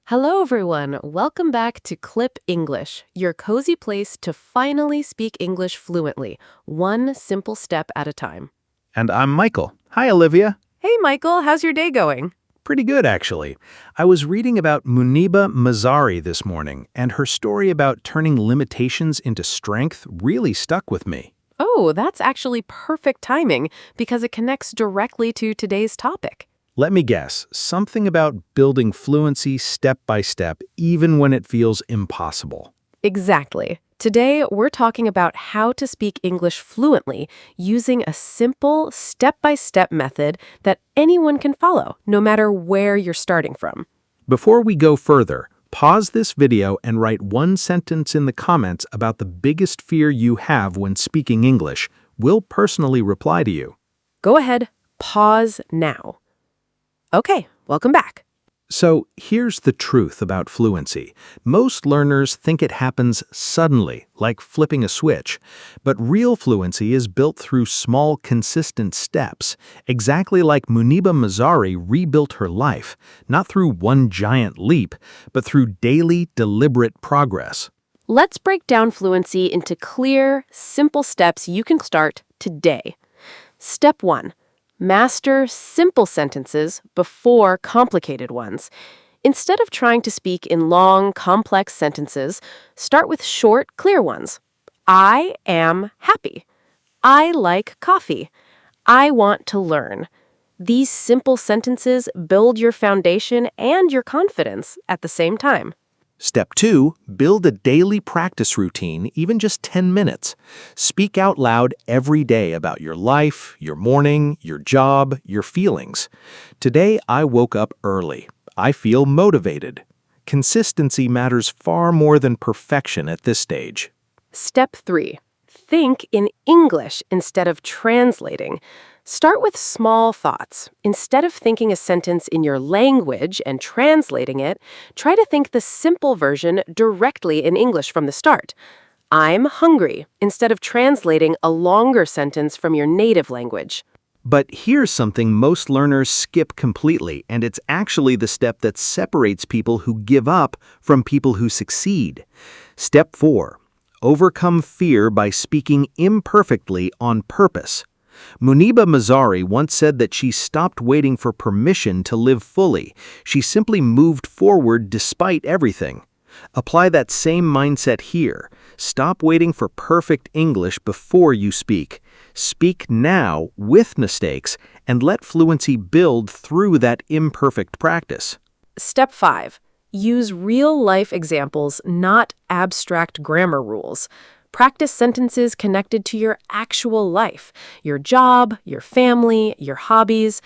Hello, everyone. Welcome back to Qlip English, your cozy place to finally speak English fluently, one simple step at a time. And I'm Michael. Hi, Olivia. Hey, Michael, how's your day going? Pretty good, actually. I was reading about Muniba Mazari this morning, and her story about turning limitations into strength really stuck with me. Oh, that's actually perfect timing because it connects directly to today's topic. Let me guess, something about building fluency step by step, even when it feels impossible. Exactly. Today, we're talking about how to speak English fluently using a simple, step-by-step method that anyone can follow, no matter where you're starting from. Before we go further, pause this video and write one sentence in the comments about the biggest fear you have when speaking English. We'll personally reply to you. Go ahead, pause now. Okay, welcome back. So here's the truth about fluency. Most learners think it happens suddenly, like flipping a switch. But real fluency is built through small, consistent steps, exactly like Muniba Mazari rebuilt her life, not through one giant leap, but through daily, deliberate progress. Let's break down fluency into clear, simple steps you can start today. Step 1. Master simple sentences before complicated ones. Instead of trying to speak in long, complex sentences, start with short, clear ones. I am happy. I like coffee. I want to learn. These simple sentences build your foundation and your confidence at the same time. Step 2, build a daily practice routine, even just 10 minutes. Speak out loud every day about your life, your morning, your job, your feelings. Today, I woke up early. I feel motivated. Consistency matters far more than perfection at this stage. Step 3. Think in English instead of translating. Start with small thoughts. Instead of thinking a sentence in your language and translating it, try to think the simple version directly in English from the start. I'm hungry, instead of translating a longer sentence from your native language. But here's something most learners skip completely, and it's actually the step that separates people who give up from people who succeed. Step 4. Overcome fear by speaking imperfectly on purpose. Muniba Mazari once said that she stopped waiting for permission to live fully. She simply moved forward despite everything. Apply that same mindset here. Stop waiting for perfect English before you speak. Speak now with mistakes and let fluency build through that imperfect practice. Step 5. Use real-life examples, not abstract grammar rules. Practice sentences connected to your actual life, your job, your family, your hobbies.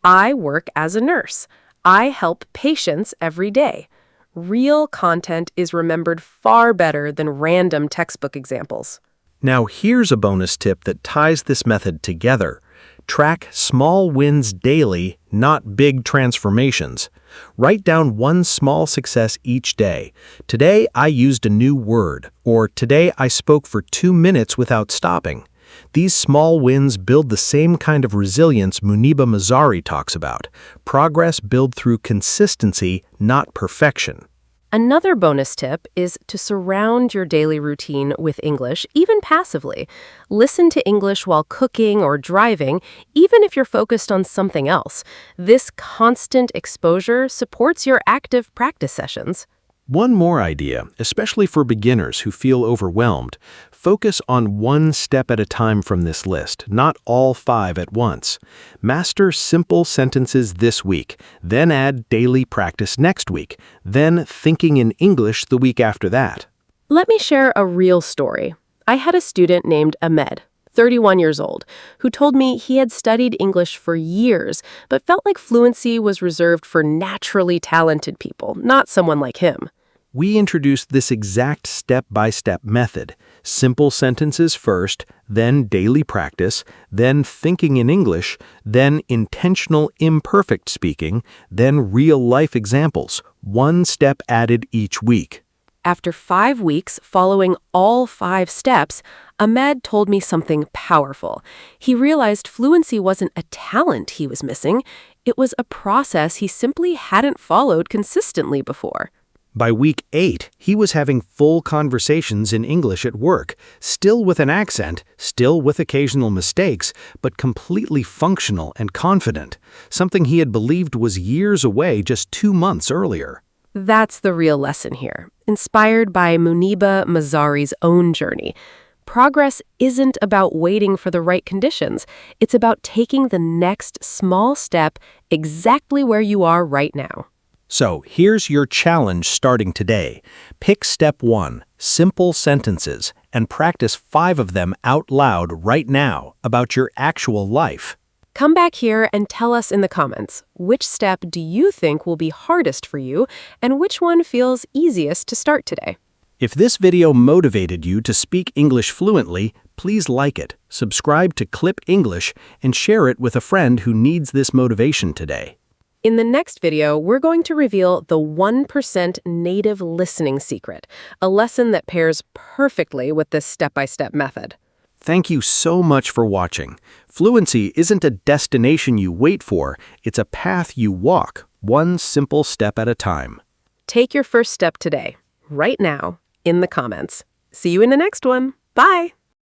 I work as a nurse. I help patients every day. Real content is remembered far better than random textbook examples. Now here's a bonus tip that ties this method together. Track small wins daily, not big transformations. Write down one small success each day. Today, I used a new word, or today I spoke for 2 minutes without stopping. These small wins build the same kind of resilience Muniba Mazari talks about. Progress built through consistency, not perfection. Another bonus tip is to surround your daily routine with English, even passively. Listen to English while cooking or driving, even if you're focused on something else. This constant exposure supports your active practice sessions. One more idea, especially for beginners who feel overwhelmed. Focus on one step at a time from this list, not all 5 at once. Master simple sentences this week, then add daily practice next week, then thinking in English the week after that. Let me share a real story. I had a student named Ahmed, 31 years old, who told me he had studied English for years, but felt like fluency was reserved for naturally talented people, not someone like him. We introduced this exact step-by-step method. Simple sentences first, then daily practice, then thinking in English, then intentional imperfect speaking, then real-life examples, one step added each week. After 5 weeks following all 5 steps, Ahmed told me something powerful. He realized fluency wasn't a talent he was missing, It was a process he simply hadn't followed consistently before. By week 8, he was having full conversations in English at work, still with an accent, still with occasional mistakes, but completely functional and confident, something he had believed was years away just 2 months earlier. That's the real lesson here, inspired by Muniba Mazari's own journey. Progress isn't about waiting for the right conditions. It's about taking the next small step exactly where you are right now. So, here's your challenge starting today. Pick step 1, simple sentences, and practice 5 of them out loud right now about your actual life. Come back here and tell us in the comments, which step do you think will be hardest for you and which one feels easiest to start today? If this video motivated you to speak English fluently, please like it, subscribe to Qlip English, and share it with a friend who needs this motivation today. In the next video, we're going to reveal the 1% native listening secret, a lesson that pairs perfectly with this step-by-step method. Thank you so much for watching. Fluency isn't a destination you wait for, it's a path you walk, one simple step at a time. Take your first step today, right now, in the comments. See you in the next one. Bye!